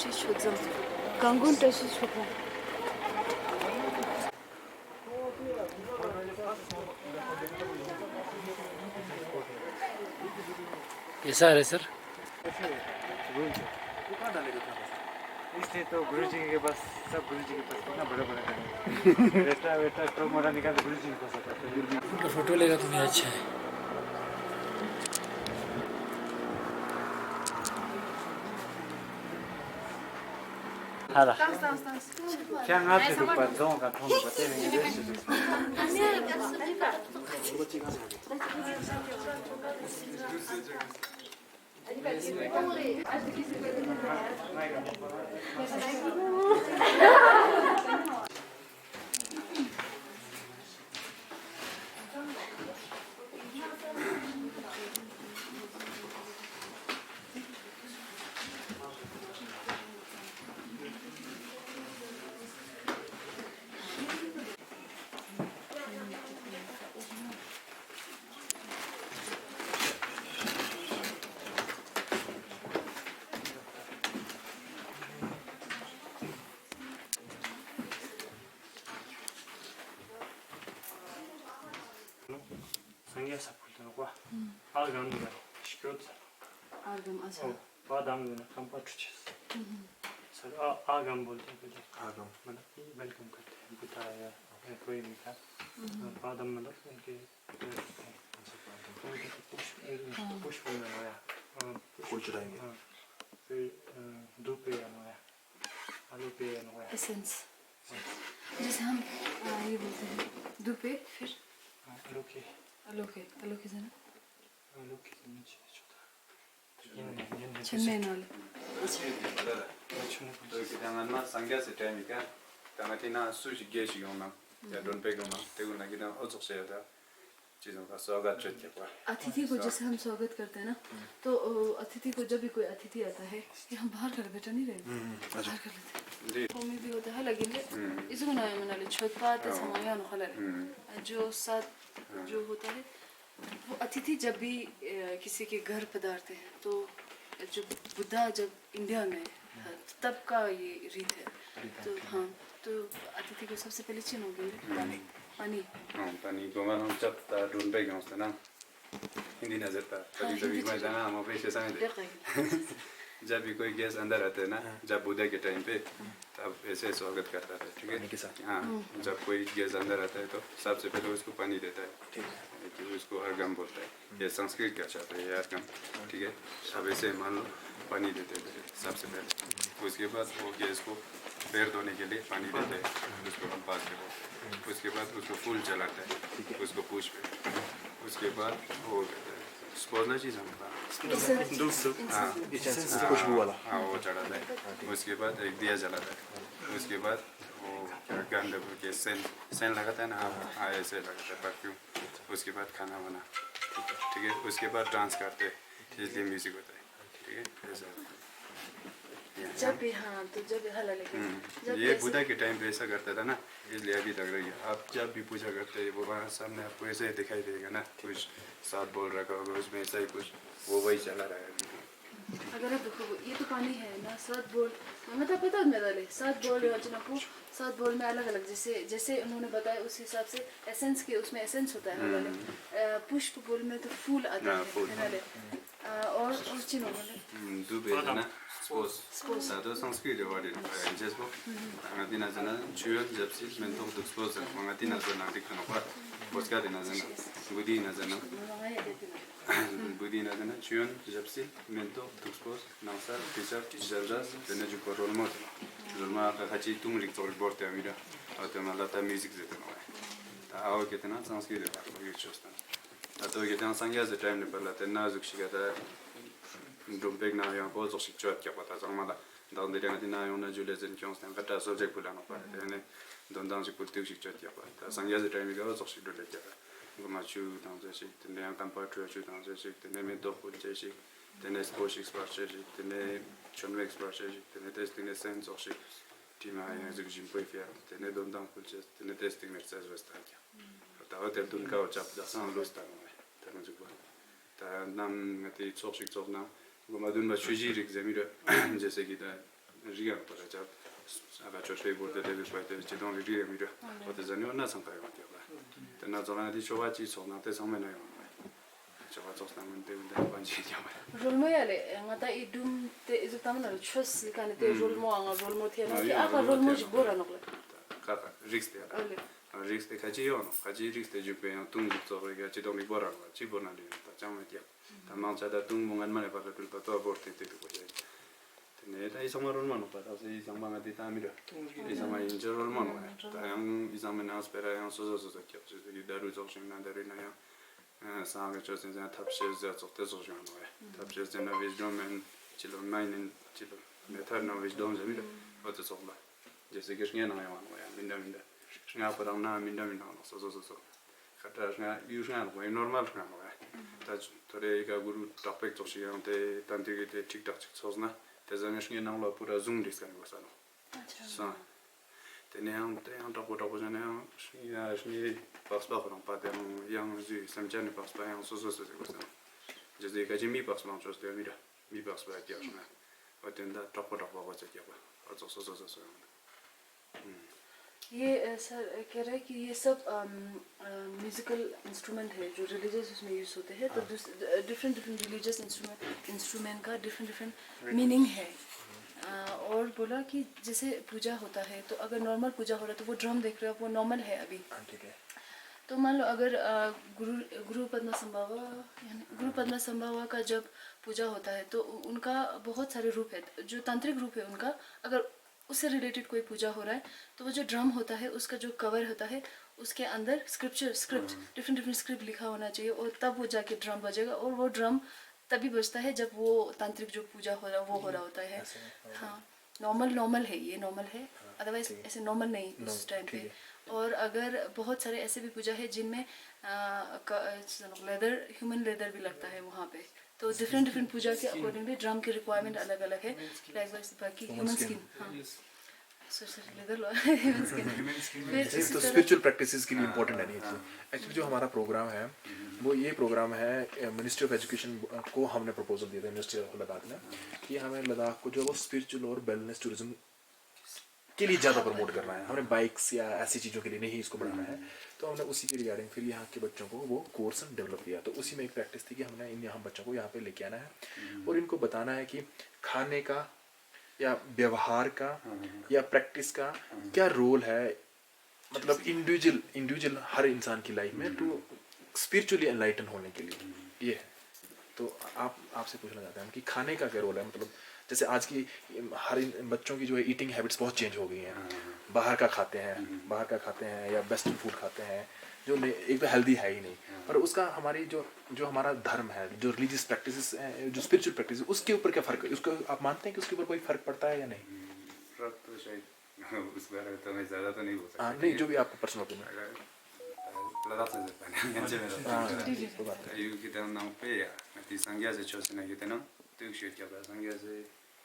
taşı çodzam. Kangun taşı çokra. ऐसा है sir इसलिए तो गुरु जी के पास सब गुरु जी के पास कितना बड़ा बड़ा है बेटा बेटा तो मोड़ा निकाल गुरु जी के पास आता है फोटो लेगा तो भी अच्छा है हाला क्या आप से ऊपर दो का फोन बते नहीं संज्ञा सपोर्ट को आगम में शिकायत Argam asa. बादाम में कंप्यूटर सर आगम बोलते हैं आगम मतलब वेलकम करते हैं बताया कोई भी था बादाम मतलब उनके पुष्प में आया कुछ रहेंगे फिर धूप पे आया आलू पे आया Essence. जैसे हम ये बोलते हैं दुपे फिर आलू के अलोके से ना नीचे छोटा चन्नई नाल 그냥 상가에서 되니까 당연히나 수지 계시고만 야돈 배고만 되고나 그냥 어쩌셔야 돼 지금 가서 가졌게 봐 अतिथि को जैसे हम स्वागत करते हैं ना तो अतिथि को जब भी कोई अतिथि आता है ये हम बाहर कर बेटा नहीं रहते बाहर कर लेते जी होमी भी होता है लेकिन इसको ना मना ले छोट पाते समय या नखला जो साथ जो होता है वो अतिथि जब भी किसी के घर पधारते हैं तो जब बुद्धा जब इंडिया में तब का ये रीत है तो हाँ तो अतिथि को सबसे पहले चीन होगी पानी पानी गोमान जब ता डोन पे गए ना हिंदी नजर था कभी मैं जाना हम ऑफिस से आए जब भी कोई गेस्ट अंदर आते हैं ना जब बुद्धा के टाइम पे तब ऐसे स्वागत करता था ठीक है हाँ जब कोई गेस्ट अंदर आता है तो सबसे पहले उसको पानी देता है ठीक है उसको अर्गम बोलता है ये संस्कृत का शब्द है अर्गम ठीक है अब ऐसे मान लो पानी देते हैं सबसे पहले उसके बाद वो गेस्ट को पैर धोने के लिए पानी देते हैं उसको हम पास में उसके बाद उसको फूल चलाते हैं उसको पूछ पे उसके बाद वो स्पोर्ना चीज़ हमारा खुशबू वाला हाँ वो चढ़ाता है उसके बाद एक दिया जलाता है उसके बाद वो गंध के सेन लगाता है ना हाँ ऐसे लगाता है परफ्यूम उसके बाद खाना बना ठीक है उसके बाद डांस करते हैं इसलिए म्यूजिक होता है ठीक है ऐसा जब भी हाँ तो जब भी हला लेके ये बुद्धा के टाइम पे ऐसा करता था ना इसलिए अभी लग रही है आप जब भी पूजा करते हैं वो वहाँ सामने आपको ऐसे ही दिखाई देगा ना कुछ साथ बोल रखा होगा उसमें ऐसा ही कुछ वो वही चला रहा है अगर आप देखो ये तो पानी है ना सात बोल हमें तो पता है डाले सात बोल योजना को सात बोल में अलग अलग जैसे जैसे उन्होंने बताया उस हिसाब से एसेंस के उसमें एसेंस होता है पुष्प बोल में तो फूल आता है और चीज़ दुबे ना स्पोर्ट्स साधु संस्कृत वाले जिसको मंगाती ना जना चुयर जब से मैं तो स्पोर्ट्स मंगाती ना जना दिखना पड़ा उसका दिन ना जना बुद्धि ना जना चुयर जब से मैं तो स्पोर्ट्स नासा टीचर जल्दास देने जो करोल मत जोरमा का खाची तुम रिक तोड़ बोलते हैं मेरा और तो मतलब था म्यूजिक देते हैं आओ कितना संस्कृत वाले ये चोस्ता तो कितना संज्ञा से टाइम ने पहला तेना जुक्शिका था डोंपेग ना यहाँ बहुत जोशी चोट क्या पता चल माला दांडे यहाँ दिन आयों ना जुले जन क्यों से कटा सब्जेक्ट बुलाना पड़ा यानी दोनों से कुछ त्यों चोट क्या पता संज्ञा से टाइम में क्या जोशी डोले क्या गुमाचू दांडे से तेने यहाँ कंप्यूटर चू दांडे से तेने में दो कुछ जैसे तेने स्पोर्ट्स एक्सपर्ट से तेने चुनवे एक्सपर्ट से तेने टेस्टिंग ने सेंस जोशी टीम आये हैं जो जिम कोई फिर तेने दोनों कुछ तेने टेस्टिंग में एक्सर्साइज वस्ता क्या ताऊ तेरे तुम का उच्चाप दासान लुस्ता तेने जो नाम में ती चोशिक चोक नाम गुमादुन में शुजी रिक जमीर जैसे कि riga para jab aba choshei borde de bishwaite chidon riga mira ote zanyo na sankay wa tya ba tena zona di chowa chi sona te samena yo chowa tsosna men de banji tya ba rolmo yale ngata idum te izu tamna chos kan te rolmo anga rolmo thena ki aka rolmo jbora nokla ka rigs te ole rigs te kaji yo no kaji rigs te jupe yo tung zo ga chidon li bora wa chi bona de ta chama tya ta mancha da tung mungan mane pa tul pa to borte te ko ye ne ta isama rolmo no pa ta se isama ga de ta mira isama inje rolmo no ta yang isama na spera yang so kya je daru zo shin na daru na ya 상하게 저선 탑시에서 적대 조정한 거야. 탑시에서 나 위즈돔은 지금 마이는 지금 메탈나 위즈돔 재미로 어떻게 봐. 이제 그게 나야 거야. 민다민다. 그냥 보다나 민다민다. 소소소소. 가다가 유스한 거야. 노멀 그런 거야. 다 저래가 구루 토픽 조시한테 단티게 틱탁 소스나. 대장에 나올라 puरा zoom 디스크는 거잖아. 맞아. Teneam tapo jana shni paspa from patem yang zu samjane paspa yang so cosa. Jese ka jimi paspa chos de mira. Mi paspa kya shna. Otenda tapo wa kya ba. Also so. ये sir कह रहा है कि ये सब musical instrument है जो religious उसमें यूज होते हैं तो डिफरेंट रिलीजियस इंस्ट्रूमेंट का डिफरेंट मीनिंग है और बोला कि जैसे पूजा होता है तो अगर नॉर्मल पूजा हो रहा है तो वो ड्रम देख रहे हो वो नॉर्मल है अभी ठीक है तो मान लो अगर गुरु पद्मा संभवा का जब पूजा होता है तो उनका बहुत सारे रूप है जो तांत्रिक रूप है उनका अगर उससे रिलेटेड कोई पूजा हो रहा है तो वो जो ड्रम होता है उसका जो कवर होता है उसके अंदर स्क्रिप्ट डिफरेंट स्क्रिप्ट लिखा होना चाहिए और तब वो जाके ड्रम बजेगा और वो ड्रम तभी बजता है जब वो तांत्रिक जो पूजा हो रहा वो हो रहा होता है हाँ नॉर्मल है ये नॉर्मल है अदरवाइज ऐसे नॉर्मल नहीं उस टाइम पे और अगर बहुत सारे ऐसे भी पूजा है जिनमें ह्यूमन लेदर भी लगता है वहाँ पे तो डिफरेंट पूजा के अकॉर्डिंगली ड्रम की रिक्वायरमेंट अलग अलग है लाइक बाकी ह्यूमन स्किन हाँ तो स्पिरिचुअल प्रैक्टिसेस के लिए इम्पोर्टेंट है नहीं एक्चुअली जो हमारा प्रोग्राम है वो ये प्रोग्राम है मिनिस्ट्री ऑफ एजुकेशन को हमने प्रपोजल दिया था मिनिस्ट्री ऑफ लद्दाख ने कि हमें लद्दाख को जो वो स्पिरिचुअल और वेलनेस टूरिज्म के लिए ज़्यादा प्रमोट करना है हमने बाइक्स या ऐसी चीज़ों के लिए नहीं इसको बढ़ाना है तो हमने उसी के रिगार्डिंग फिर यहाँ के बच्चों को वो कोर्स डेवलप किया तो उसी में एक प्रैक्टिस थी कि हमने इन यहाँ बच्चों को यहाँ पे लेके आना है और इनको बताना है कि खाने का या व्यवहार का या प्रैक्टिस का क्या रोल है मतलब इंडिविजुअल हर इंसान की लाइफ में टू स्पिरिचुअली एनलाइटन होने के लिए ये है तो आपसे पूछना चाहते हैं कि खाने का क्या रोल है मतलब जैसे आज की हर बच्चों की जो है ईटिंग हैबिट्स बहुत चेंज हो गई हैं बाहर का खाते हैं या वेस्टर्न फूड खाते हैं जो एक तो हेल्दी है ही नहीं पर उसका हमारी जो हमारा धर्म है जो रिलीजियस प्रैक्टिसेस हैं जो स्पिरिचुअल प्रैक्टिस उसके ऊपर क्या फ़र्क है उसको आप मानते हैं कि उसके ऊपर कोई फ़र्क पड़ता है या नहीं फर्क तो शायद उस बारे में तो मैं ज़्यादा तो नहीं बोल सकता नहीं जो भी आपका पर्सनल ओपिनियन लद्दाख से ये कितना नाम पे या मैं संज्ञा से चोसना कितना तो शुरू किया था संज्ञा से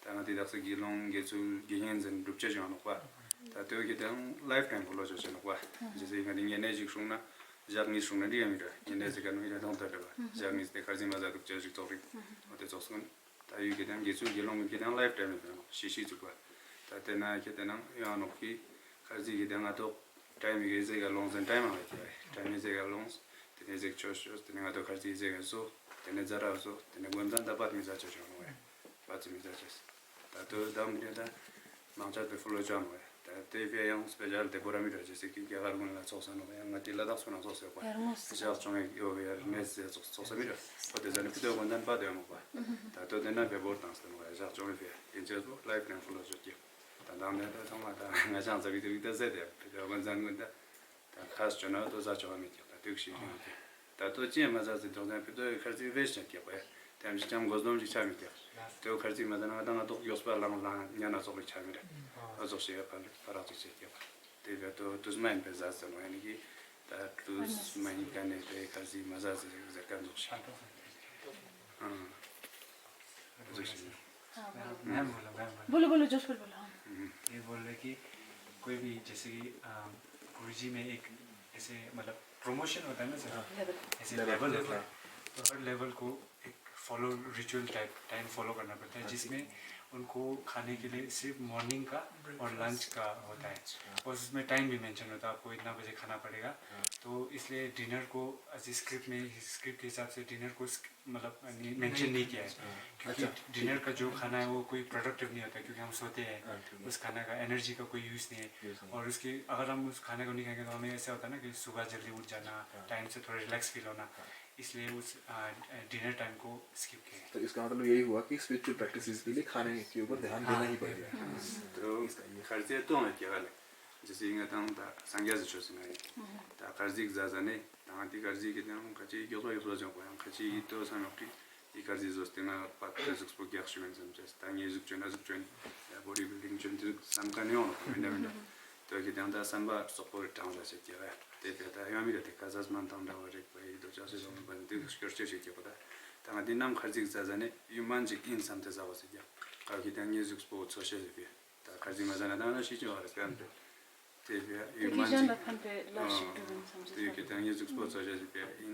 ताना दिदाक से गिलोंग गेचु गिहेंजन रुपचे जो अनुपा तातो कितना लाइफ टाइम फॉलो जो अनुपा जैसे कहीं ये नहीं जिक्सुना जापनीज सुना दिया मेरा ये नहीं से करने का दांत है जापनीज देखा जी मज़ा रुपचे जो टॉपिक होते चोसन तायु कितना गेचु गिलोंग कितना लाइफ टाइम है शीशी चुका ताते ना कितना या अनुपी खाजी कितना तो टाइम ये ज़ेगा लॉन्ग ज़न टाइम है क्या टाइम ये ज़ेगा लॉन्ग तेरे ज़ेग चोश तेरे तो खाजी ज़ेगा सो तेरे ज़रा सो तेरे गुंजान दाबात में जाचो जो है बात में जाचो तातो दाम दिया था मांचा पे फुल जाम है ताते भी यहाँ स्पेशल ते पूरा मिला जैसे कि क्या करने लगा सोचना है यहाँ टीला दास सुना सोचे हुआ जैसे चोंगे यो यार नेस से सोचे मिला और ते जाने पितो गुंजान बात है मुझे तातो देना पे बहुत नास्ट है मुझे जैसे चोंगे भी इंजर्स वो लाइफ टाइम फुल जो किया तादाम ने तो थोड़ा था मैं चांस अभी तो इधर से थे पितो गुंजान गुंजा खास चुनाव तो जाचो हमें किया तातो किसी ने तातो चीज़ मज़ा से तो जाने पितो खर्ची वेस्ट किया हुआ है तब जब गोज़नों जी चाहे किया तो खर्ची मज़ा ना दाना तो योस्पर लाना याना सोच चाहे मेरे also się parati się kieba. Tego to zmian bez zasad, no ani to zmian kane te kazi mazazi zakando się. बोलो जोश पर बोलो ये बोल रहे कि कोई भी जैसे कि गुरुजी में एक ऐसे मतलब प्रमोशन होता है ना सर ऐसे लेवल होता है तो हर लेवल को एक फॉलो रिचुअल टाइम फॉलो करना पड़ता है, जिसमें उनको खाने के लिए सिर्फ मॉर्निंग का और लंच का होता है, और उसमें टाइम भी मेंशन होता है, आपको इतना बजे खाना पड़ेगा। तो इसलिए डिनर को स्क्रिप्ट के हिसाब से डिनर को मतलब मेंशन नहीं किया है, क्योंकि डिनर का जो खाना है वो कोई प्रोडक्टिव नहीं होता, क्योंकि हम सोते हैं, उस खाना का एनर्जी का कोई यूज़ नहीं है। और उसके अगर हम उस खाने को नहीं खाएंगे तो हमें ऐसा होता है ना कि सुबह जल्दी उठ जाना, टाइम से थोड़ा रिलैक्स फील होना, इसलिए उस डिनर टाइम को स्किप किया। तो इसका मतलब यही हुआ कि स्पिरिचुअल प्रैक्टिसेस के लिए खाने के ऊपर ध्यान देना ही पड़ेगा। तो खर्चे तो है क्या वाले जैसे इंगे तंग ता संज्ञा से चोसना है ता खर्चे जाजाने तांती खर्चे कितने हम खर्चे योलो योलो जो को हम खर्चे तो sanoqti I खर्चे जोस्ते ना पात जुक्स पो क्या शुरू समझे तांगे जुक चुन या बॉडी बिल्डिंग चुन samkane हो मैंने तो कितने अंदर संबा सपोर्ट टाउन से क्या है ते पेटा यामी रहते काजास मान टाउन डावर एक भाई दो चार से जोन बंदे स्कर्चे से क्या पता तांगे नाम खर्चे जाजाने ह्यूमन जी इंसान ते जावा से क्या का कितने जुक्स पो सोशल भी ता खर्चे मजा ना ना शीचो आ रहा है तेव्या किचन लखन पे लाशिक डुन समझे तो कि तंगे जुक्स पो सोशल भी इन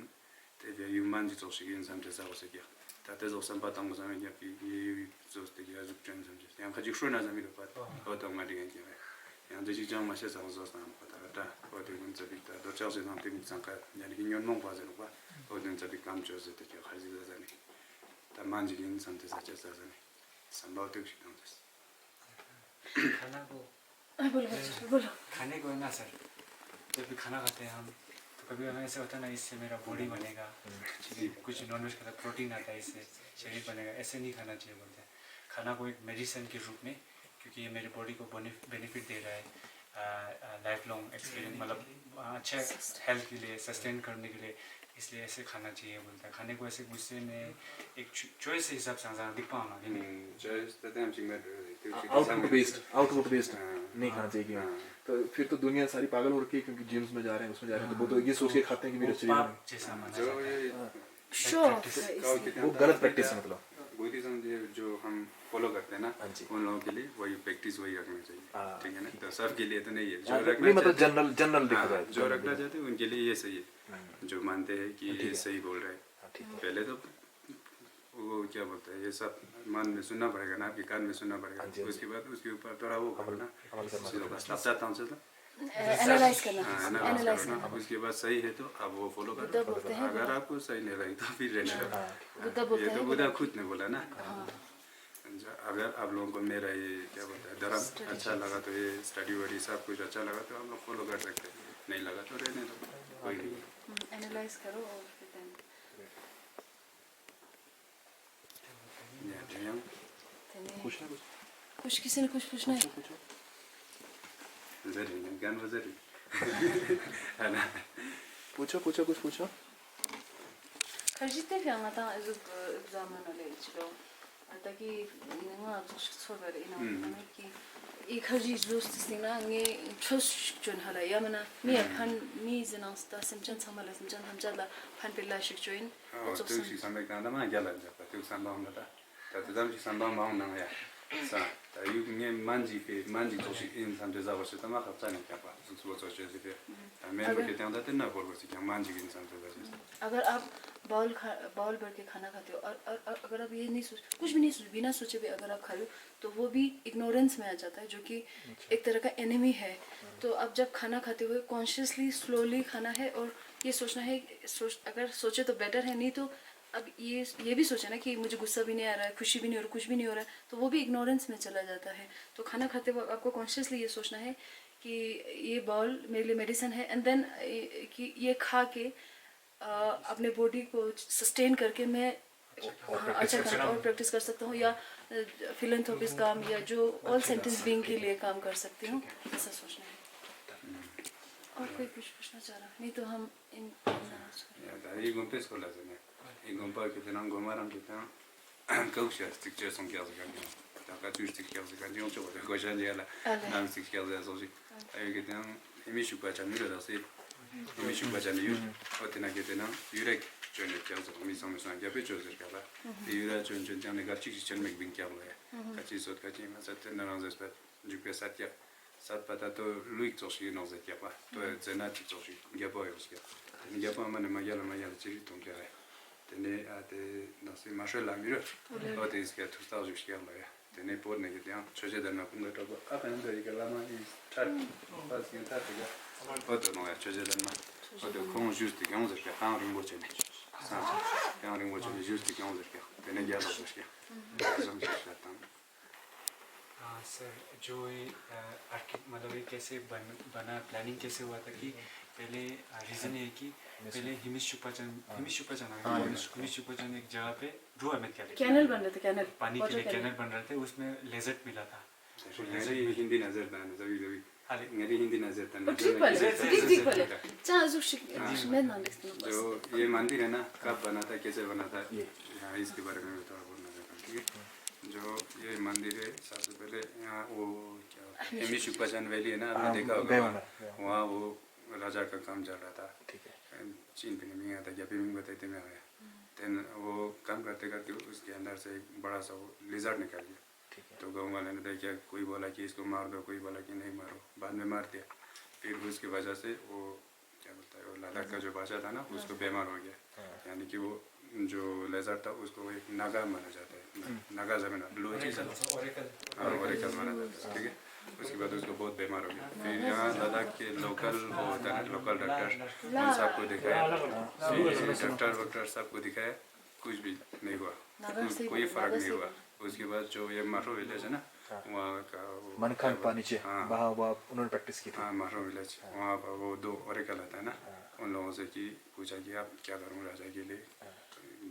तेव्या ह्यूमन जी सोशल इंसान ते जावा से क्या ताते जो संबा तंग जामे क्या ये जोस्ते क्या जुक चुन समझे यहाँ खर्चे शुरू ना जामे तो बात और तो हमारी क्या है यहाँ जो चीज़ हम ऐसे समझ सकते हैं पता है और तो उन सभी का दो चार से हम तीन संख्या यानी कि न्यून मंग बाज़ रुपा और उन सभी काम जो से तो क्या खर्चे जाने तमाम जी इंसान ते सच्चे जाने संभव तो कुछ नहीं खाना को बोलो खाने को है ना सर, जब भी खाना खाते हैं हम तो कभी हमें ऐसा होता है ना इससे मेरा बॉडी बनेगा, कुछ नॉनवेज खाता प्रोटीन आता है इससे शरीर बनेगा, ऐसे नहीं खाना चाहिए बोलते हैं। खाना को एक मेडिसिन के रूप में, क्योंकि ये मेरे बॉडी को बेनिफिट दे रहा है लाइफ लॉन्ग एक्सपीरियंस, मतलब अच्छा हेल्थ के लिए सस्टेन करने के लिए, इसलिए ऐसे खाना चाहिए बोलता है। खाने को ऐसे गुस्से में एक चॉइस के हिसाब से दिख पाऊँगा कि नहीं चॉइस तो हम चिंगा आउटपुट बेस्ड नहीं खाना चाहिए कि तो फिर तो दुनिया सारी पागल हो रखी है, क्योंकि जिम्स में जा रहे हैं उसमें जा रहे हैं तो वो तो ये सोच के खाते हैं कि मेरा शरीर जैसा माना जो जाता है। ये वो गलत प्रैक्टिस है। मतलब बुद्धिज्म जो हम फॉलो करते हैं ना उन लोगों के लिए वही प्रैक्टिस वही रखना चाहिए, ठीक है ना। तो सबके लिए तो नहीं है, जो रखना मतलब जनरल देखा जाए जो रखना चाहते हैं उनके लिए ये सही है, जो मानते हैं कि ये सही बोल रहे हैं। पहले तो वो क्या बोलते हैं ये सब मन में सुनना पड़ेगा ना, आपके कान में सुनना पड़ेगा, उसके बाद उसके ऊपर थोड़ा वो करना एनालाइज करना उसके बाद सही है तो आप वो फॉलो करो, अगर आपको सही नहीं लगे तो फिर रहने दो। ये तो बुद्धा खुद ने बोला ना, अगर आप लोगों को मेरा ये क्या बोलता है धर्म अच्छा लगा तो ये स्टडी वडी सब कुछ अच्छा लगा तो हम लोग फॉलो कर सकते हैं, नहीं लगा तो रहने दो, कोई नहीं। एनालाइज करो और कुछ किसी ने कुछ पूछना है पूछो कुछ पूछो खर्चिते क्या माता एग्जाम वाले चलो ताकि नंगा सोबर इना कि एक खर्ची दोस्त सिंगना ने छुस चुन हाला या मना मी फन मी जनास्ता सिमचन समाला सिमचन हमचला फन पिल्ला शिक्षोइन तो सी समय का ना क्या लग जाता तो संभव होता तो जब जी संभव माउंट ना या सा तो यू ने मांजी तो सी इंसान जो जावा से तमा खपता नहीं क्या बात उस वो सोचे से फिर मैं भी कहता हूं तो ना बोल बस क्या मांजी इंसान जो जावा। अगर आप बाउल भर के खाना खाते हो और अगर आप ये नहीं कुछ भी नहीं बिना सोचे भी अगर आप खा रहे हो तो वो भी इग्नोरेंस में आ जाता है, जो कि एक तरह का एनिमी है। तो आप जब खाना खाते हुए कॉन्शियसली स्लोली खाना है और ये सोचना है अगर सोचे तो बेटर है, नहीं तो अब ये भी सोचे ना कि मुझे गुस्सा भी नहीं आ रहा है, खुशी भी नहीं हो रहा, कुछ भी नहीं हो रहा है, तो वो भी इग्नोरेंस में चला जाता है। तो खाना खाते वक्त आपको कॉन्शियसली ये सोचना है कि ये बाउल मेरे लिए मेडिसिन है, एंड देन कि ये खा के अपने बॉडी को सस्टेन करके मैं अच्छा और प्रैक्टिस कर सकता हूँ, या फिलैंथ्रोपिस्ट काम या जो ऑल सेंटेंस बीइंग के लिए काम कर सकती हूँ, ऐसा सोचना है। और कोई कुछ पूछना चाह रहा नहीं तो हम इन ये गुम्पेस को लाज़िम है, ये गुम्पा कितना गुमाराम कितना कौशल स्टिक्चर संख्या से करनी है, ताकि चूज स्टिक्चर से करनी हो चुका है, कौशल ये वाला नाम स्टिक्चर से सोची, ये कितना इमेज को अच्छा मिल रहा है, इमेज को अच्छा नहीं हो, और तेना कितना यूरेक चुने क्या से हमें समझ ना क्या पे चूज करता है, यूरेक चुन त्याने का चीज़ चुन में बिंग क्या हुआ है, कच्ची सोच कच्ची में साथ नराज़ है जुके साथ पता तो लुइक चोशी नौज़े क्या पा, तो ज़ना चीज़ चोशी क्या पाए उसके, क्या पा मैंने मायाला चीज़ तुम क्या है, तो तेने आते नसे मार्शल लामिरो और इसके 2000 के लाया तेने पोर ने के यहाँ छोटे दरना कुंगा तो आप हैं तो एक लामा इस चार पास के चार के और तो नया छोटे दरना और तो कौन जूस्ट के कौन से के काम रिंग बोचे ने काम रिंग बोचे जूस्ट के कौन से के तेने क्या बात है सर जो ये मतलब ये कैसे बना प्लानिंग कैसे हुआ था कि पहले रीज़न ये कि पहले हिमिश चुपाचन एक जगह पे ड्रू अहमद कैनल बन रहे थे कैनल पानी के लिए कैनल बन रहे थे उसमें लेजर्ट मिला था हिंदी नजर था जभी मेरी हिंदी नजर था ठीक वाले चाहे जो मैं नाम लिखता हूँ जो ये मंदिर है ना कब बना था कैसे बना था इसके बारे में थोड़ा बोलना चाहता हूँ ठीक है जो ये मंदिर है सबसे पहले यहाँ वो क्या हिमिश चुपाचन वैली है ना आपने देखा होगा वहाँ वो राजा का काम चल रहा था चीन पे नहीं आता क्या पिमिंग बताते में आया देन वो काम करते करते उसके अंदर से एक बड़ा सा वो लिजर्ड निकल गया तो गाँव वाले ने देखा कोई बोला कि इसको मार दो कोई बोला कि नहीं मारो बाद में मार दिया फिर उसकी वजह से वो क्या बोलता है वो लद्दाख का जो भाषा था ना उसको बीमार हो गया यानी कि वो जो लेजर्ड था उसको एक नागा माना जाता है नागा जमीन ओरेकल माना जाता है ठीक है उसके बाद उसको बहुत बीमार हो गया फिर यहाँ लद्दाख के लोकल वो होता है लोकल डॉक्टर उन सबको दिखाया डॉक्टर वॉक्टर सबको दिखाया कुछ भी नहीं हुआ कोई फर्क नहीं हुआ उसके बाद जो ये मारो विलेज है ना वहाँ का मनखान पानी से वहाँ उन्होंने प्रैक्टिस की थी हाँ मारो विलेज वहाँ पर वो दो ओरेकल आता है ना उन लोगों से कि पूछा कि आप क्या करूँ राजा के लिए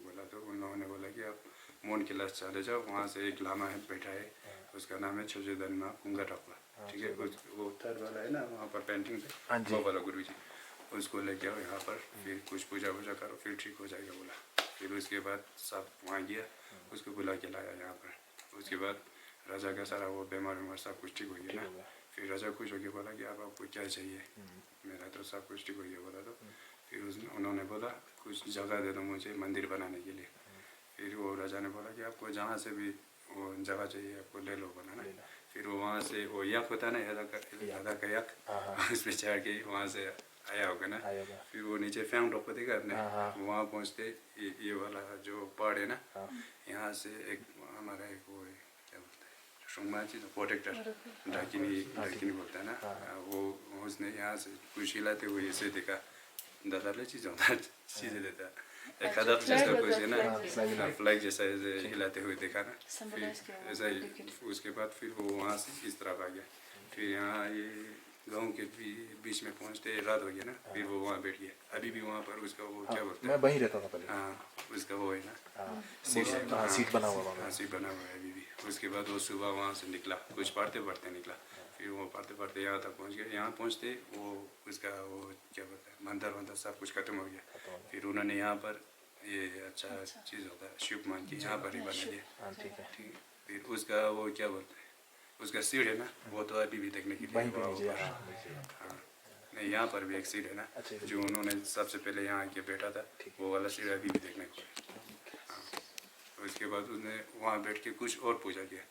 बोला तो उन लोगों ने बोला कि आप मोन के लाश चले जाओ वहाँ से एक लामा है बैठा है उसका नाम है छोजे दनमा कुंगा टपला ठीक है वो थर्ड वाला है ना वहाँ पर पेंटिंग पे वो वाला गुरु जी उसको लेके आओ यहाँ पर फिर कुछ पूजा वूजा करो फिर ठीक हो जाएगा बोला फिर उसके बाद सब वहाँ गया उसको बुला के लाया यहाँ पर उसके बाद राजा का सारा वो बीमार सब कुछ ठीक हो गया ना फिर राजा खुश हो गया बोला कि अब आपको क्या चाहिए मेरा तो सब कुछ ठीक हो गया बोला तो फिर उन्होंने बोला कुछ जगह दे दो मुझे मंदिर बनाने के लिए फिर वो राजा ने बोला कि आपको जहाँ से भी वो जगह चाहिए आपको ले लो बनाना फिर वो वहाँ से वो यक होता है ना आधा का यक उसमें चढ़ के वहाँ से आया होगा ना फिर वो नीचे फैंग ड्रॉप को देखा आपने वहाँ पहुँचते ये वाला जो पहाड़ है ना यहाँ से एक हमारा एक वो है क्या बोलते हैं शुंगमा चीज़ प्रोटेक्टर डाकिनी बोलता है ना वो उसने यहाँ से कुछ हिलाते हुए ऐसे देखा दादाले चीज़ होता है चीज़ें देता है एक आधा जैसा कुछ है ना फ्लैग जैसा ऐसे हिलाते हुए देखा ना फिर ऐसा ही उसके बाद फिर वो वहाँ से इस तरफ आ गया फिर यहाँ ये गाँव के बीच में पहुँचते रात हो गया ना फिर वो वहाँ बैठ गया अभी भी वहाँ पर उसका वो क्या बोलते हैं मैं वहीं रहता था पहले हाँ उसका वो है ना सीट बना हुआ हाँ सीट बना हुआ है अभी भी उसके बाद वो सुबह वहाँ से निकला कुछ पढ़ते पढ़ते निकला फिर वो पढ़ते पढ़ते यहाँ तक पहुँच गया यहाँ पहुँचते वो उसका वो क्या बोलते हैं मंदिर सब कुछ खत्म हो गया फिर उन्होंने यहाँ पर ये अच्छा चीज़ होता है शिव मान की यहाँ पर ही बना दिया ठीक है फिर उसका वो क्या बोलते हैं उसका सीढ़ है ना वो तो अभी भी देखने के लिए हाँ नहीं यहाँ पर भी एक सीढ़ है ना जो उन्होंने सबसे पहले यहाँ आके बैठा था वो वाला सीढ़ अभी भी देखने को हाँ उसके बाद उसने वहाँ बैठ के कुछ और पूजा किया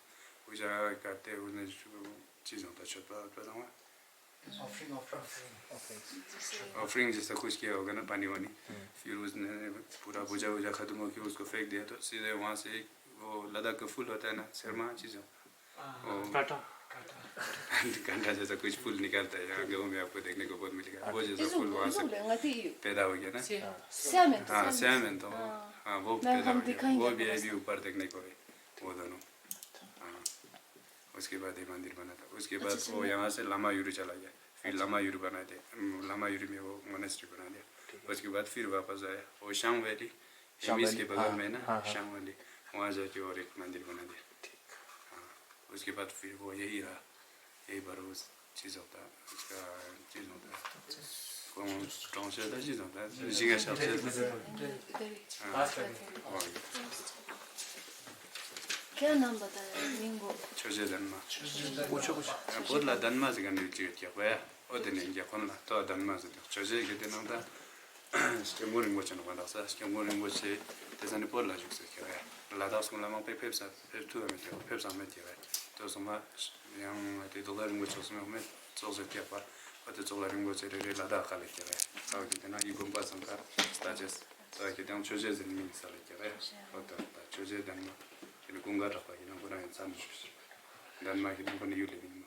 पूजा करते उसने जो चीज़ होता है बताऊँगा ऑफरिंग जैसा कुछ किया होगा ना पानी वानी फिर उसने पूरा पूजा वूजा खत्म हो गया उसको फेंक दिया तो सीधे वहाँ से वो लद्दाख का फूल होता है ना शर्मा चीज़ कांटा जैसा कुछ फूल निकालता है यहाँ गाँव में आपको देखने को बहुत मिलेगा वो जैसा फूल वहाँ से पैदा हो गया ना हाँ श्यामेन तो हाँ वो पैदा हो गया वो भी अभी ऊपर देखने को है वो दोनों हाँ उसके बाद ये मंदिर बना था उसके बाद वो यहाँ से लामा यूरी चला गया फिर लामा यूरी बनाए थे लामा यूरी में वो मोनेस्ट्री बना दिया उसके बाद फिर वापस आया वो शांग वैली हिमिस के बगल में ना शांग वैली वहाँ जाके और एक मंदिर बना दिया उसके बाद फिर वो यही रहा यही भरोस चीज़ होता है उसका चीज़ होता है कौन सा चीज़ होता है इसी के हिसाब से क्या नाम बताया निंगो छोजे दनमा पूछो कुछ बहुत ला दनमा से करने की क्या हुआ और दिन क्या कौन ला तो दनमा से छोजे के दिन होता स्केमोरिंग वो चनो वाला सा स्केमोरिंग वो से तेज़ाने पर ला जुक से क्या है लादा उसको लामा पे पेप्सा पेप्टू में क्या पेप्सा में क्या है तो समा yang ते $1 ngo chosme me chozo kya pa pate $1 ngo chere la da khale kya hai ka ki na ibum pa sankar stages कि त्यहाँ छोजे जन्मिन साले के रे होता छोजे धनमा के गुंगा रखा कि नंबर है साम धनमा कि नंबर नहीं युले नहीं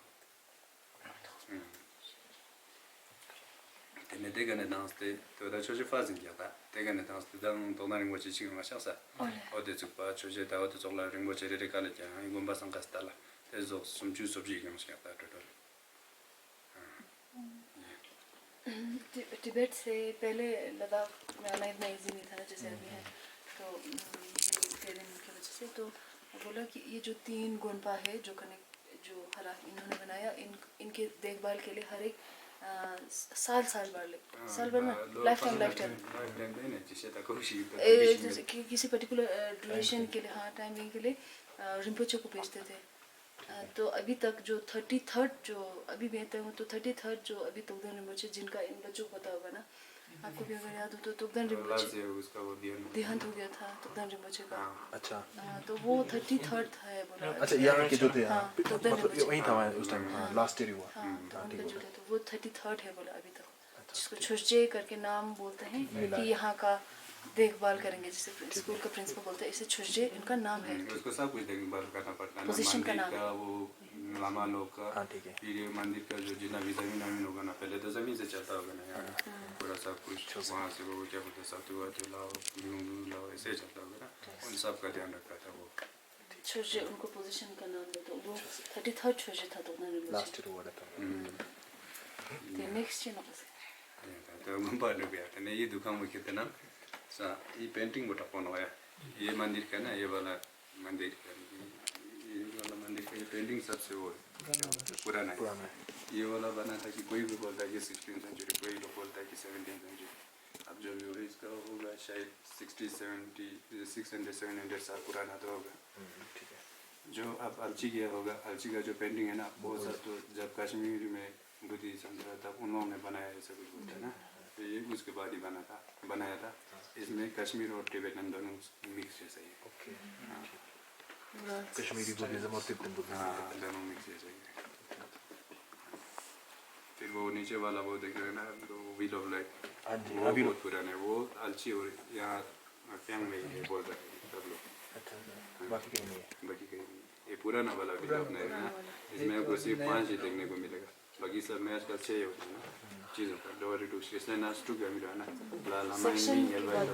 तेने देखा ने डांसते तो दा छोजे फाजिंग किया था देखा ने डांसते दां दोना रिंग बच्चे चिंग माशा सा और दे चुप पा छोजे ता और तो चोला रिंग बच्चे रे काले क्या है गुंबा संकास्ता ला ते जो समझू सब्जी के मशा था टोटल तिब्बत से पहले लद्दाख में आना इतना इजी नहीं था जैसे अभी है तो ट्रेनिंग की वजह से तो बोला कि ये जो 3 गोंपा है जो कनेक्ट जो हरा इन्होंने बनाया इनके देखभाल के लिए हर एक साल भर में लाइफ टाइम नहीं जिसे तक कोशिश जैसे कि किसी पर्टिकुलर ड्यूरेशन के लिए हाँ टाइमिंग के लिए रिम्पोचे को भेजते थे तो अभी तक जो 33rd जो अभी बेहतर हूँ तो 33rd जो अभी तोगदन रिम्पोचे जिनका इन बच्चों को पता होगा ना आपको भी अगर याद हो तो तोगदन रिम्पोचे उसका वो देहांत हो गया था तोगदन रिम्पोचे का अच्छा तो वो 33rd है बोला अच्छा यहाँ के जो थे हाँ, तोगदन रिम्पोचे वहीं था उस टाइम लास्ट ईयर हुआ हाँ तो उनका जो था तो वो 33rd है बोला अभी तक जिसको छोटे करके नाम बोलते हैं कि यहाँ का देखभाल करेंगे जैसे स्कूल का प्रिंसिपल बोलता है इसे छोटे इनका नाम है उसको सब कुछ देखभाल करना पड़ता है पोजीशन का नाम का वो लामा लोग का हाँ ठीक है फिर ये मंदिर का जो जितना भी जमीन होगा ना पहले तो जमीन से चलता होगा ना यार पूरा सब कुछ वहाँ से वो क्या बोलते सतुआ चलाओ लाओ ऐसे चलता होगा ना उन सब का ध्यान रखता था वो छोटे उनको पोजीशन का नाम दे तो वो 33rd छोटे था तो उन्होंने लास्ट ईयर हुआ था नेक्स्ट ईयर ना बस तो गुम्बा लोग भी आते हैं ये दुकान में कितना सा ये पेंटिंग बटा कौन हुआ ये मंदिर का ना ये वाला मंदिर का ये पेंटिंग सबसे वो पुराना है ये वाला बना था कि कोई भी बोलता है कि 16th सेंचुरी कोई लोग बोलता है कि 17th सेंचुरी अब जो भी हो इसका होगा शायद 600-700 साल पुराना तो होगा ठीक है जो अब अलची किया होगा अलची का जो पेंटिंग है ना वो सब तो जब कश्मीर में बुद्धिज्म था तब उन्होंने बनाया ऐसा कुछ बोलता है ना तो ये उसके बाद ही बनाया था इसमें कश्मीर और टिबेटन दोनों मिक्स जैसा ही ओके कश्मीरी बुद्धिज्म और तिब्बतन बुद्धिज्म हाँ दोनों मिक्स जैसा ही फिर वो नीचे वाला वो देख रहे हैं ना तो व्हील ऑफ लाइफ हाँ जी वो बहुत पुराना है वो अलची और यहाँ प्यांग में ही बोल रहे हैं सब लोग अच्छा बाकी कहीं नहीं है बाकी कहीं नहीं ये पुराना वाला व्हील ऑफ लाइफ है ना इसमें आपको सिर्फ 5 ही देखने को मिलेगा बाकी सब में आजकल 6 होते हैं ना चीज़ों का डोरी टू इसलिए ना स्टूक है मेरा ना लाला माइनिंग है भाई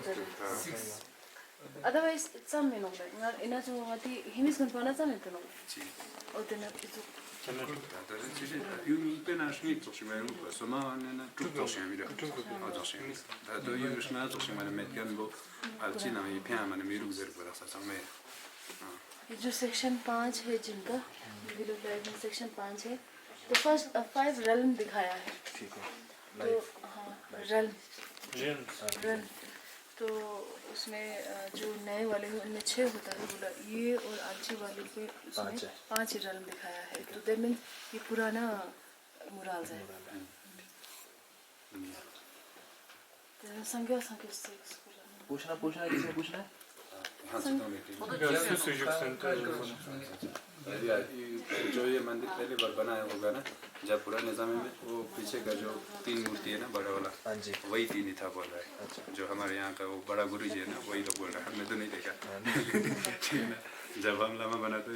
otherwise it's some you know like ina so mati himis kan pana sa nito no o tena itu yu pena shni tsoshima yu soma na tuk tsoshima mira tsoshima da do yu shna tsoshima na metgan bo alchina में प्यार मैंने मेरू ज़र बड़ा सा समय ये जो section 5 है जिनका विलो लाइव में सेक्शन 5 है तो फर्स्ट 5 रेल्म दिखाया है ठीक है तो हाँ रेल्म तो उसमें जो नए वाले हैं उनमें 6 होता है बोला ये और आलची वाले के उसमें 5 ही रेल्म दिखाया है तो दैट मीन्स ये पुराना मुराल्स है संख्या पूछना किसने पूछना है जो ये मंदिर पहली बार बनाया होगा ना जब पुराने समय में वो पीछे का जो 3 मूर्ति है ना बड़ा वाला वही 3 ही था बोल रहा है जो हमारे यहाँ का वो बड़ा गुरु जी है ना वही तो बोल रहा है हमने तो नहीं देखा ठीक है ना जब हम लामा बनाते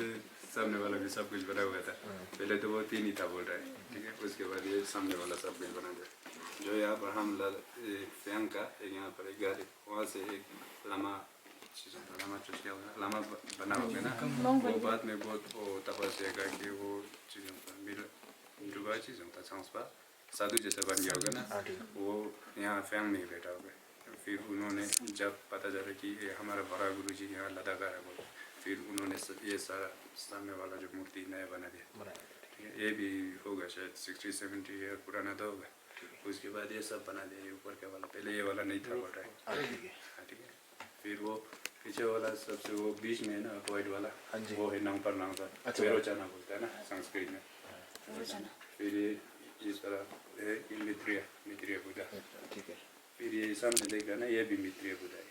सामने वाला भी सब कुछ बना हुआ था पहले तो वो 3 ही था बोल रहा है ठीक है उसके बाद ये सामने वाला सब कुछ बना दिया जो यहाँ पर हम फ्यांग का एक यहाँ पर एक घर वहाँ से एक लामा लामा बना होगा ना वो बाद में बहुत वो तपस्या करके वो चीज़ों का मिलवा चीज़ों का संस्पा साधु जैसा बन गया होगा ना वो यहाँ फ्यांग में बैठा होगा फिर उन्होंने जब पता चला कि ये हमारा बड़ा गुरु जी यहाँ लद्दाख आ रहा है फिर उन्होंने ये सारा सामने वाला जो मूर्ति नया बना दिया ठीक है ये भी होगा शायद 60-70 ईयर पुराना तो होगा उसके बाद ये सब बना दिया ऊपर का वाला पहले ये वाला नहीं था बोल रहा है ठीक है फिर वो पीछे वाला सबसे वो बीच में है ना वाइट वाला वो है नाम पर वेरोचना बोलता है ना संस्कृत में फिर ये इस तरह है मित्रिया बुद्धा ठीक है फिर ये सामने देख रहा ना ये भी मित्रिया बुद्धा है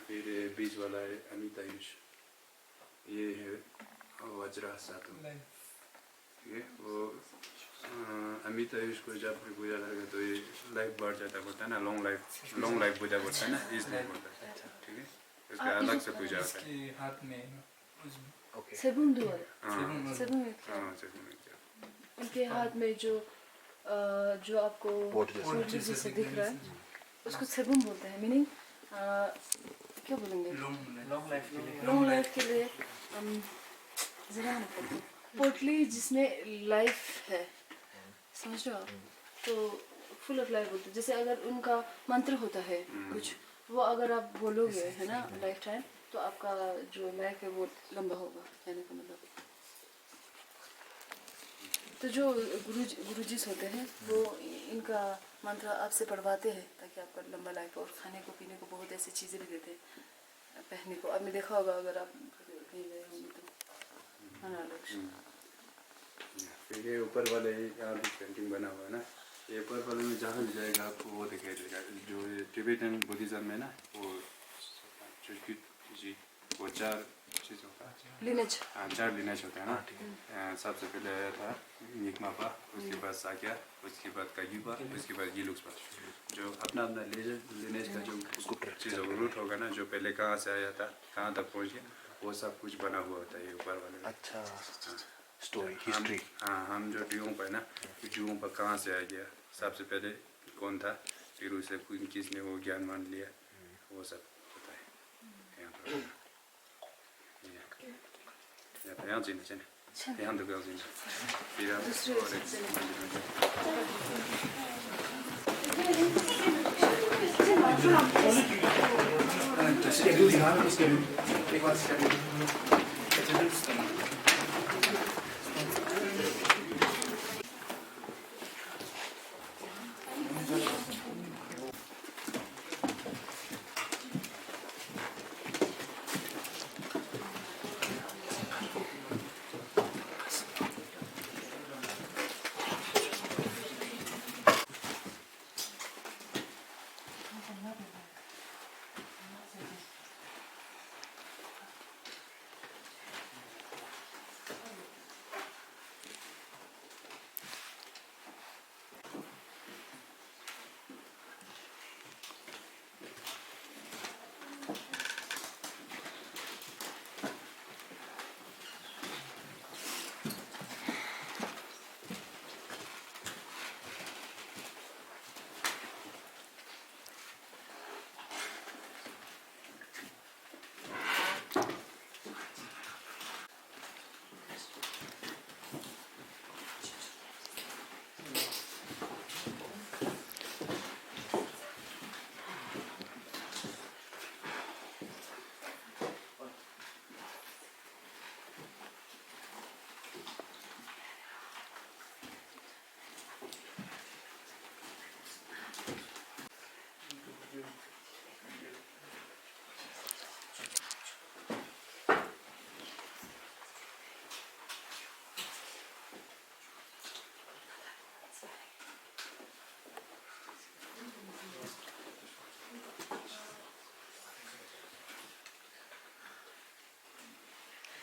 फिर ये बीच वाला है अमितायुष ये है वज्रा सातु ठीक है वो अमित आयुष को जब भी पूजा करेगा तो ये लाइफ बढ़ जाता बोलता है ना लॉन्ग लाइफ पूजा बोलता है ना इसलिए बोलता है ठीक है इसका अलग से पूजा होता है हाथ में ओके सेबुम दुआ हाँ सेबुम हाँ चलो उनके हाथ में जो आपको पोट जैसा। पोट जैसे दिख रहा है उसको सेबुम बोलते हैं मीनिंग क्या बोलेंगे लॉन्ग लाइफ के लिए जरा पोटली जिसमें लाइफ है समझ रहे हो आप तो फुल ऑफ लाइफ बोलते हैं जैसे अगर उनका मंत्र होता है कुछ वो अगर आप बोलोगे है ना लाइफ टाइम तो आपका जो लाइफ है वो लंबा होगा कहने का मतलब तो जो गुरुजी होते हैं वो इनका मंत्र आपसे पढ़वाते हैं ताकि आपका लंबा लाइफ और खाने को पीने को बहुत ऐसी चीज़ें भी देते हैं पहनने को आपने देखा होगा अगर आप कहीं गए होंगे तो है ना लक्ष्य फिर ये ऊपर वाले यहाँ भी पेंटिंग बना हुआ है ना ये ऊपर वाले में जहाँ भी जाएगा आपको वो दिखाई देगा जो ये टिबेटन बुद्धिज्म में ना वो जी वो 4 चीज़ों का लिनेज हाँ 4 लिनेज होता है ना सबसे पहले आया था निकमापा उसके बाद साक्या उसके बाद काग्युपा उसके बाद गिलुक्सपा जो अपना अपना लिनेज का जो चीज़ रूट होगा ना जो पहले कहाँ से आया था कहाँ तक पहुँच गया वो सब कुछ बना हुआ होता है ये ऊपर वाले में अच्छा स्टोरी हिस्ट्री हाँ हम जो ड्यूम पर ना ड्यूम पर कहाँ से आ गया सबसे पहले कौन था फिर उसे किसने वो ज्ञान मान लिया वो सब होता है यहाँ पर यहाँ चिन्ह चिन्ह यहाँ तो क्या चिन्ह फिर और एक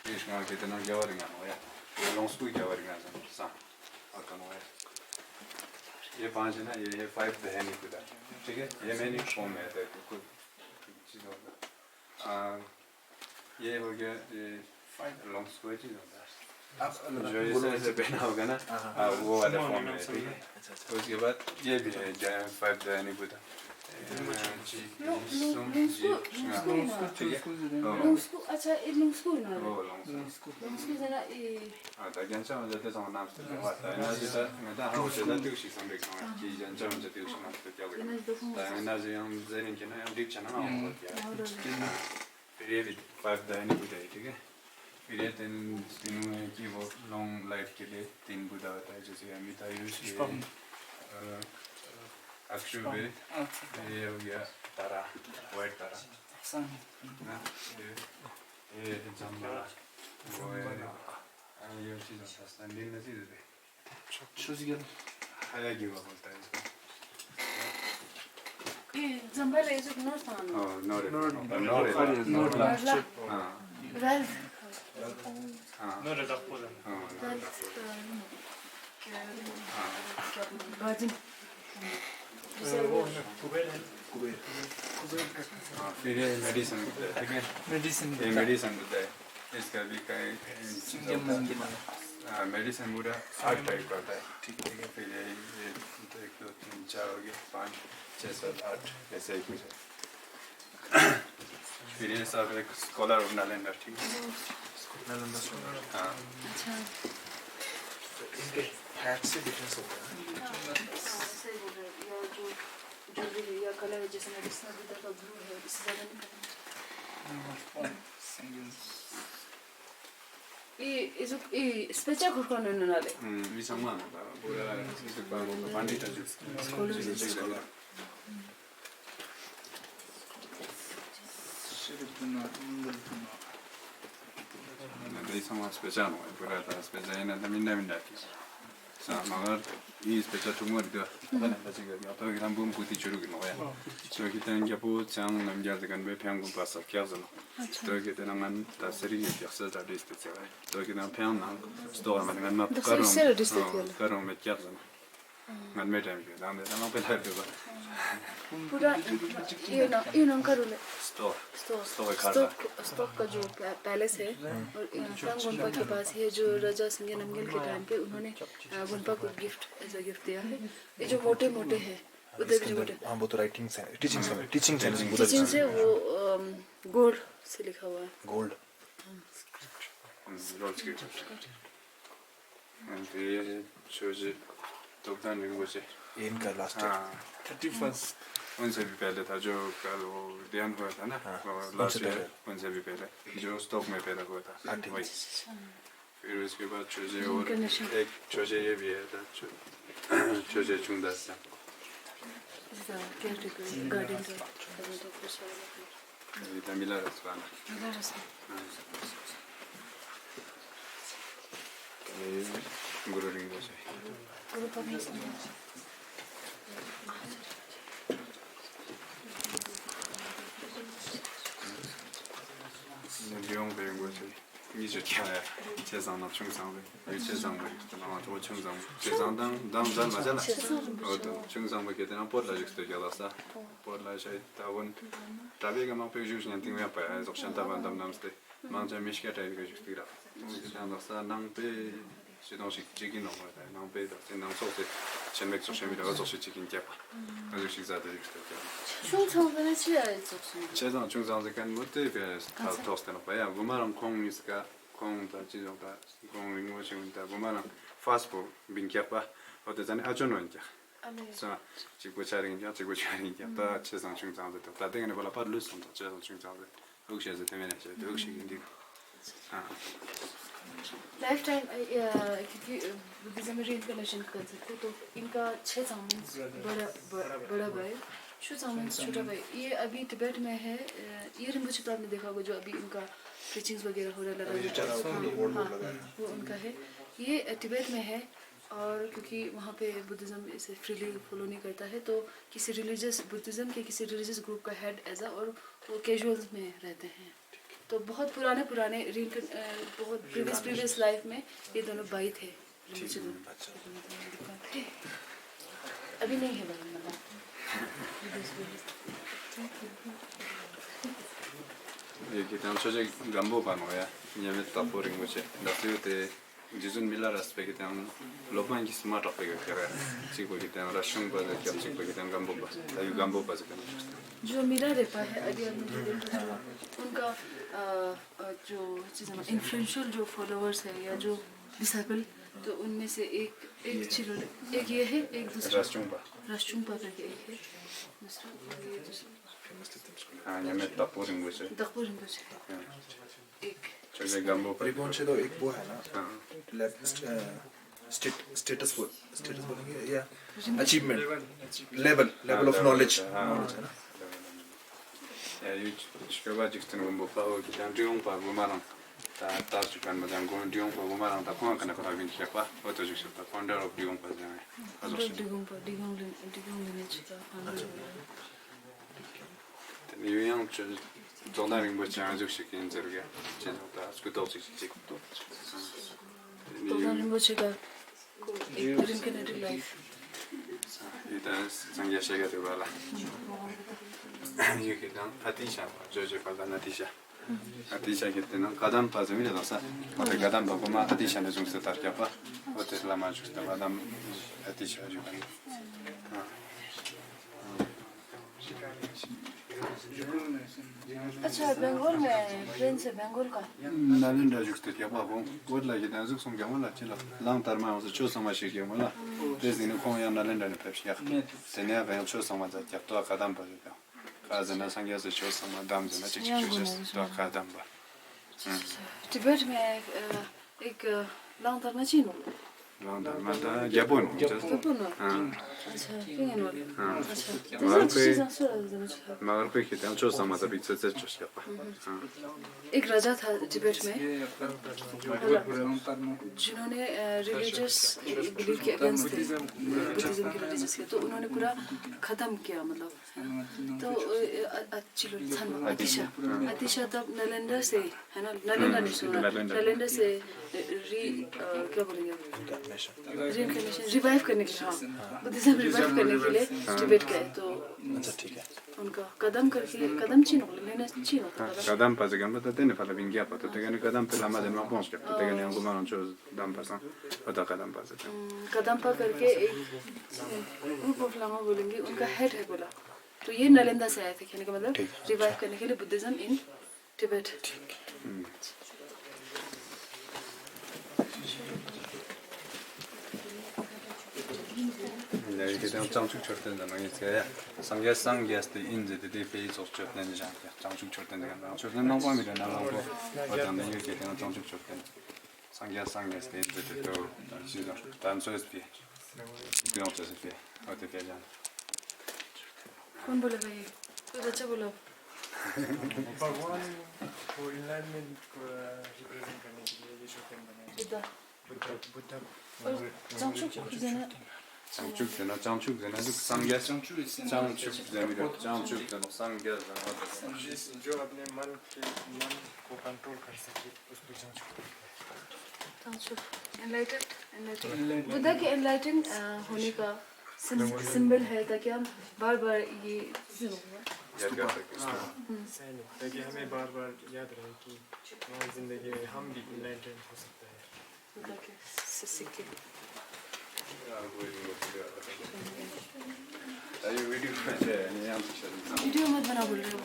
Ishmael kita nak jawaringan हो या ये लॉन्ग स्कूल jawaringan सा और कम हो ये 5 है ना ये 5 है नहीं खुदा ठीक है ये मैंने फॉर्म में है तो कुछ चीज़ होगा ये हो गया ये 5 लॉन्ग स्कूल चीज़ होगा अब जो ये से पहना होगा ना वो वाला फॉर्म में ठीक है उसके बाद ये भी है 5 है नहीं खुदा लुंग्सकू अच्छा ये लुंग्सकू ना लुंग्सकू जरा ये 아, 다 괜찮아. 저 대상 남스 때 왔다. 에너지다. 내가 하고 제가 뜻이 선배가 기 괜찮은 저 뜻이 남스 때 하고. 다 에너지 양 제린기는 양 립잖아. period 5 दाहिने बुधा है ठीक है period तीनों है कि वो long life के लिए 3 बुधा होता है जैसे अमित आयुष अक्षुबे ये हो गया तारा white तारा ना ये जम्बा वो ये चीज़ होता है दिन नज़ीर है 추지견 하야기가 बोलता है इसको ये जंबल है जो नॉट फान नोरे हाँ हाँ 너를 딱 보잖아. गार्डन फिर ये मेडिसिन मेडिसिन ये मेडिसिन होता है इसका भी कई मेडिसिन पूरा 8 टाइप का होता है ठीक है फिर ये 1 2 3 4 हो गया 5 6 7 8 ऐसे ही कुछ है फिर ये सब एक स्कॉलर और नालंदा ठीक है हाँ अच्छा इनके हैट से डिफरेंस होता है सही बोल रहे हो या जो ज्वेलरी या कलर है जैसे मेडिसिनल इधर का ब्लू है इससे ज़्यादा नहीं करना 이 스페셜 그거는 나래. 위상만 뭐야 이거 뭐 반디타 주스 스콜러 위상만 스페셜 뭐 뭐라 스페셜이나 민나민다 자 막을 이 스페셜 투모르가 하나 가지고 어떤 게 한번 부티 주르기 뭐야 저기 때는 게 보장 남자들간 왜 평균 봤어 겨서 저기 때는 다 세리게 겨서 다 리스트 제가 저기는 평난 스토어만 간 막 가로 몇 겨서 만 매점 그 다음에 나만 배달 되고 पूरा ये नाम का रूल है 스토어 स्टॉक का जो पैलेस है और यहाँ गुनपा के पास है जो राजा संजय नमगिल के टाइम पे उन्होंने गुनपा को गिफ्ट एज अ गिफ्ट दिया है ये जो मोटे मोटे है उधर जो मोटे हाँ वो तो राइटिंग से टीचिंग से वो गोल्ड से लिखा हुआ है गोल्ड रोल स्क्रिप्ट ये 조지 독단인 곳이 इनका लास्ट हाँ 31st उनसे भी पहले था जो कल वो ध्यान हुआ था ना लास्ट ईयर उनसे भी पहले जो स्टॉक में पैदा हुआ था वही फिर उसके बाद 조지 और एक 조지 ये भी है था 조지 중다스 गार्डन 이따 밀라라스 바나 무르링 곳이 내용 배운 거지. 이제 걔야. 재산나 충상배. 이 재산배 있잖아. 저 충상. 재산당 당장 맞잖아. 어도 충상배 되나 볼라직도 gelasa. 볼라제 다원. 다비가 막 배우주시는 팀이야 봐야. 적신다 반담 남스테. 만져 미시게다 이거 주스티라. 그래서 낭배 시동식 지긴 넘어야 낭배다. 생당 소스. 전맥 소심이라 어저씨 지긴 잡아. 아주 식사들 이렇게 충청도는 지하에 있었습니다. 재산 중상제 간 못에 비해서 다 토스트는 봐야 부마랑 콩이스가 콩다 지정다 콩 링고시운다 부마랑 파스포 빈캬파 어때잖아 아주노인자 자 지구 차링이야 지구 차링이야 다 재산 중상제 다 되게 벌어 빠르 손도 재산 중상제 혹시에서 때문에 저 혹시 인디 लाइफ टाइम क्योंकि बुद्धिज्म में रिइंकार्नेशन कर सकते तो इनका 6 सामंस बड़ा भाई 6 सामंस छोटा भाई ये अभी तिब्बत में है ये रिम्बुच तो आपने देखा होगा जो अभी इनका टीचिंग्स वगैरह हो रहा है वो उनका है ये तिब्बत में है और क्योंकि वहाँ पे बुद्धिज्म इसे फ्रीली फॉलो नहीं करता है तो किसी रिलीजियस बुद्धिज्म के किसी रिलीजियस ग्रुप का हेड एज और वो कैजुअल्स में रहते हैं तो बहुत पुराने बहुत प्रीवियस लाइफ में ये दोनों भाई थे अभी नहीं है ये किताब सोचे गंबो पानोया ये में तापोरिंग मुझे दसवीं जिजुन मिलारस पे किताब लोगों की स्मार्ट ऑफ पे करे चिको किताब रशियन पर क्या चिको किताब गंबो पर जो मिला रेपा है अभी उनका जो इन्फ्लुएंशियल जो फॉलोअर्स है या जो डिसाइपल तो उनमें से एक ये है एक दूसरा राष्ट्रचुंपा करके एक है दूसरा हाँ ये में तापोरिंग मुझे एक चले गंबो पर रिबॉन से तो एक वो है ना स्टेटस बोलेंगे या अचीवमेंट लेवल ऑफ नॉलेज है ना ये शुक्र जिक्सन गंबो पाओ किताब ड्यूंग पा बुमारंग ता जुकान में जाऊँ गोंड ड्यूंग पा बुमारंग ता कौन करना कोई भी क्या पा वो तो जिक्सन पा फाउंडर ऑफ ड्यूंग पा जाए डिगोंग लिनेज का 유형 전화링 뭐지 아주 시킨 저게 진짜 스쿠터 지식도 रिम्बोचेका एक रिन्कनेटेड लाइफ 일단 상계 시작이 되고라. 이게 그냥 아티샤 저저 가다 나티샤. 아티샤 그때는 가담 빠짐이 되어서 어때 가담 보고만 아티샤는 좀 쓰다가 봐. 어때 라마 주다 가담 아티샤 주고. अच्छा बंगाल में ट्रेन से बंगाल का 나는 다 죽을 때 봐봐. 원래 이제 나중 성경을 아치라. 랑타르마 와서 초성마시 게임을. 데스니는 공연 날엔다는 펩시야. 세네가 배 초성마자 잡도 가담 봐줘. 가자나 상계에서 초성마 담즈나 직직주스 또 가담 봐. टिबेट में एक लॉन्ग चीनो 랑타르마다 야본. कपूनो अच्छा किंग नो अच्छा 마을 दिस इज आल्सो 마을 그 기타 초성마다 비슷해 주시야. एक राजा था टिबेट में जिन्होंने रिलीजियस बिलीफ के अगेंस्ट थे बुद्धिज्म के रिलीजियस के तो उन्होंने पूरा खत्म किया मतलब तो अतिशा तब नालंदा से है ना नालंदा नहीं सुना नालंदा से क्या बोलेंगे रिइनकार्नेशन रिवाइव करने के लिए हाँ बुद्धिज्म रिवाइव करने के लिए टिबेट गए तो अच्छा ठीक है उनका कदम करके कदम चीनो लेना चीनो 가담 빠지면 또 때네 팔아 빙기야 또 되게 가담 필라마데 막 본스 또 되게 연구만 좀 담 빠서 어다 가담 빠서 कदम पा करके एक ग्रुप ऑफ लामा बोलेंगे उनका हेड है बोला तो ये नालंदा से आए थे कहने का मतलब रिवाइव करने के लिए बुद्धिज्म इन टिबेट 네, 이게 좀 장축 절대는 많이 돼야 상계상계스도 인제들이 페이지 절대는 장게 장축 절대는 가 절대는 넘어가면 나가고 어떤 이렇게 되는 장축 절대 상계상계스도 인제들도 시작 단소스피 그냥 어쩌스피 어떻게 하냐 कौन बोले भाई कोई बच्चा बोलो भगवान को इनलाइनमेंट को रिप्रेजेंट करने के लिए ये शोकेन बनाए बुद्धा बुद्ध और चांगचुक किजना 장축되나 장축되나 상계 장축되면 장축되는 상계는 जो अपने मन को कंट्रोल कर सके उसको चांगचुक एनलाइटेड बुद्धा के एनलाइटेड होने का सिंबल है ताकि हम बार-बार ये ताकि हमें बार-बार याद रहे कि हमारी जिंदगी में हम भी इनलाइटेड हो सकते हैं बुद्धा के सिक्के वीडियो वीडियो मत बना बोल रहे हो